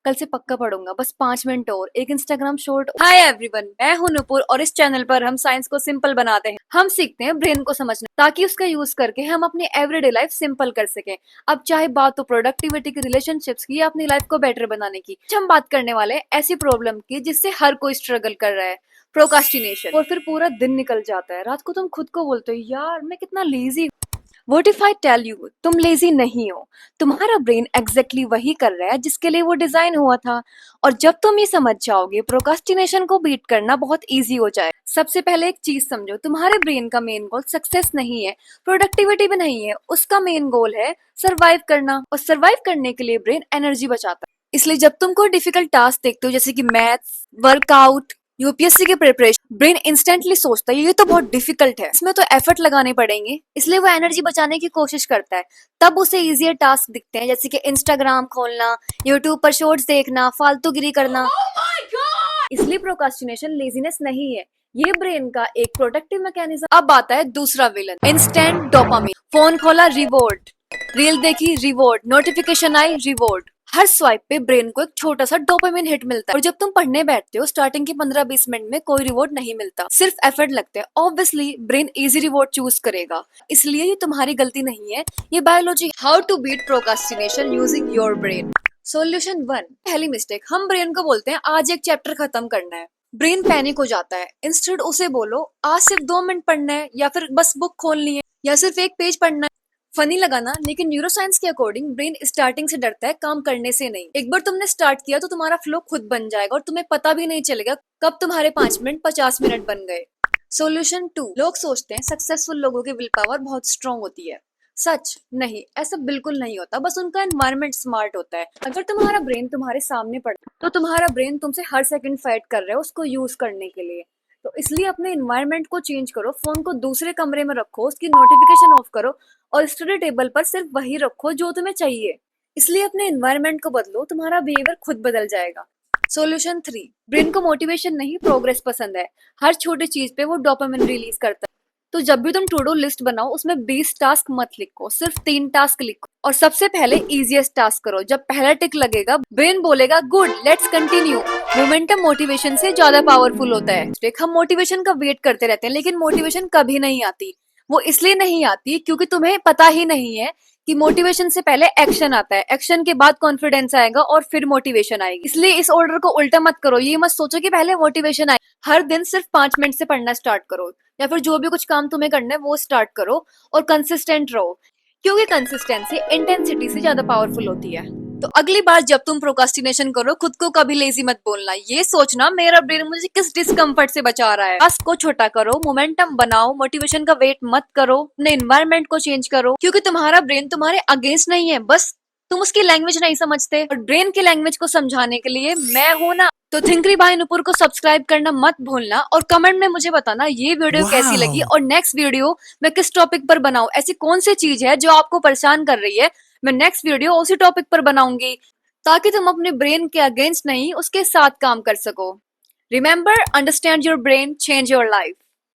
कल से पक्का पढ़ूंगा, बस 5 मिनट और, एक इंस्टाग्राम शॉर्ट। हाय एवरीवन, मैं हूं नुपुर और इस चैनल पर हम साइंस को सिंपल बनाते हैं। हम सीखते हैं ब्रेन को समझना ताकि उसका यूज करके हम अपनी एवरीडे लाइफ सिंपल कर सकें। अब चाहे बात हो प्रोडक्टिविटी की, रिलेशनशिप्स की या अपनी लाइफ को बेटर बनाने की, आज हम बात करने वाले हैं ऐसी प्रॉब्लम की जिससे हर कोई स्ट्रगल कर रहा है, प्रोकास्टिनेशन। और फिर पूरा दिन निकल जाता है, रात को तुम खुद को बोलते हो यार मैं कितना lazy. What if I tell you, तुम लेजी नहीं हो, तुम्हारा ब्रेन एग्जैक्टली वही कर रहा है जिसके लिए वो डिजाइन हुआ था। और जब तुम ये समझ जाओगे, प्रोकास्टिनेशन को बीट करना बहुत इजी हो जाए। सबसे पहले एक चीज समझो, तुम्हारे ब्रेन का मेन गोल सक्सेस नहीं है, प्रोडक्टिविटी भी नहीं है, उसका मेन गोल है सरवाइव करना। और सरवाइव करने के लिए ब्रेन एनर्जी बचाता है। इसलिए जब तुम कोई डिफिकल्ट टास्क देखते हो जैसे कि मैथ्स, वर्कआउट, यूपीएससी के प्रिपरेशन, ब्रेन इंस्टेंटली सोचता है ये तो बहुत डिफिकल्ट है, इसमें तो एफर्ट लगाने पड़ेंगे, इसलिए वो एनर्जी बचाने की कोशिश करता है। तब उसे इजियर टास्क दिखते हैं जैसे कि इंस्टाग्राम खोलना, यूट्यूब पर शॉर्ट्स देखना, फालतूगिरी करना। इसलिए प्रोकास्टिनेशन लेजीनेस नहीं है, ये ब्रेन का एक प्रोटेक्टिव मैकेनिज्म। अब आता है दूसरा विलन, इंस्टेंट डोपामिन। फोन खोला, रिवॉर्ड, रील देखी, रिवॉर्ड, नोटिफिकेशन आई, रिवॉर्ड। हर स्वाइप पे ब्रेन को एक छोटा सा डोपामिन हिट मिलता है। और जब तुम पढ़ने बैठते हो, स्टार्टिंग के 15-20 मिनट में कोई रिवॉर्ड नहीं मिलता, सिर्फ एफर्ट लगते हैं। Obviously brain easy reward choose करेगा, इसलिए ये तुम्हारी गलती नहीं है, ये biology. How to beat procrastination using your brain. Solution 1, पहली मिस्टेक, हम ब्रेन को बोलते हैं आज एक चैप्टर खत्म करना है। ब्रेन पैनिक हो जाता है। इंस्टेड उसे बोलो आज सिर्फ 2 मिनट पढ़ना है, या फिर बस बुक खोलनी है, या सिर्फ एक पेज पढ़ना है। फनी लगाना, लेकिन न्यूरोसाइंस के अकॉर्डिंग ब्रेन स्टार्टिंग से डरता है, काम करने से नहीं। एक बार तुमने स्टार्ट किया तो तुम्हारा फ्लो खुद बन जाएगा और तुम्हें पता भी नहीं चलेगा कब तुम्हारे 5 मिनट 50 मिनट बन गए। सॉल्यूशन 2, लोग सोचते हैं सक्सेसफुल लोगों की विल पावर बहुत स्ट्रांग होती है। सच नहीं, ऐसा बिल्कुल नहीं होता, बस उनका एनवायरनमेंट स्मार्ट होता है। अगर तुम्हारा ब्रेन तुम्हारे सामने पड़ा तो तुम्हारा ब्रेन तुमसे हर सेकंड फाइट कर रहा है उसको यूज करने के लिए। तो इसलिए अपने एनवायरनमेंट को चेंज करो, फोन को दूसरे कमरे में रखो, उसकी नोटिफिकेशन ऑफ करो और स्टडी टेबल पर सिर्फ वही रखो जो तुम्हें चाहिए। इसलिए अपने एनवायरनमेंट को बदलो, तुम्हारा बिहेवियर खुद बदल जाएगा। सॉल्यूशन 3, ब्रेन को मोटिवेशन नहीं प्रोग्रेस पसंद है। हर छोटी चीज पे वो डोपामिन रिलीज करता है। तो जब भी तुम टू डू लिस्ट बनाओ उसमें 20 टास्क मत लिखो, सिर्फ 3 टास्क लिखो और सबसे पहले इजीएस्ट टास्क करो। जब पहला टिक लगेगा ब्रेन बोलेगा good, let's continue. Momentum motivation से ज्यादा पावरफुल होता है। हम मोटिवेशन का वेट करते रहते हैं लेकिन मोटिवेशन कभी नहीं आती। वो इसलिए नहीं आती क्योंकि तुम्हें पता ही नहीं है कि मोटिवेशन से पहले एक्शन आता है, एक्शन के बाद कॉन्फिडेंस आएगा और फिर मोटिवेशन आएगी। इसलिए इस ऑर्डर को उल्टा मत करो, ये मत सोचो कि पहले मोटिवेशन आए। हर दिन सिर्फ 5 मिनट से पढ़ना स्टार्ट करो, या फिर जो भी कुछ काम तुम्हें करना है वो स्टार्ट करो और कंसिस्टेंट रहो, क्योंकि कंसिस्टेंसी इंटेंसिटी से ज्यादा पावरफुल होती है। तो अगली बार जब तुम प्रोकास्टिनेशन करो, खुद को कभी लेजी मत बोलना, ये सोचना मेरा ब्रेन मुझे किस डिस्कम्फर्ट से बचा रहा है। टास्क को छोटा करो, मोमेंटम बनाओ, मोटिवेशन का वेट मत करो, अपने एनवायरनमेंट को चेंज करो, क्योंकि तुम्हारा ब्रेन तुम्हारे अगेंस्ट नहीं है, बस तुम उसकी लैंग्वेज नहीं समझते। और ब्रेन की लैंग्वेज को समझाने के लिए मैं हूं ना। तो थिंकरी बाय नुपुर को सब्सक्राइब करना मत भूलना और कमेंट में मुझे बताना ये वीडियो कैसी लगी और नेक्स्ट वीडियो मैं किस टॉपिक पर बनाऊं। ऐसी कौन सी चीज है जो आपको परेशान कर रही है, मैं नेक्स्ट वीडियो उसी टॉपिक पर बनाऊंगी, ताकि तुम अपने ब्रेन के अगेंस्ट नहीं उसके साथ काम कर सको। Remember, understand your brain, change your life.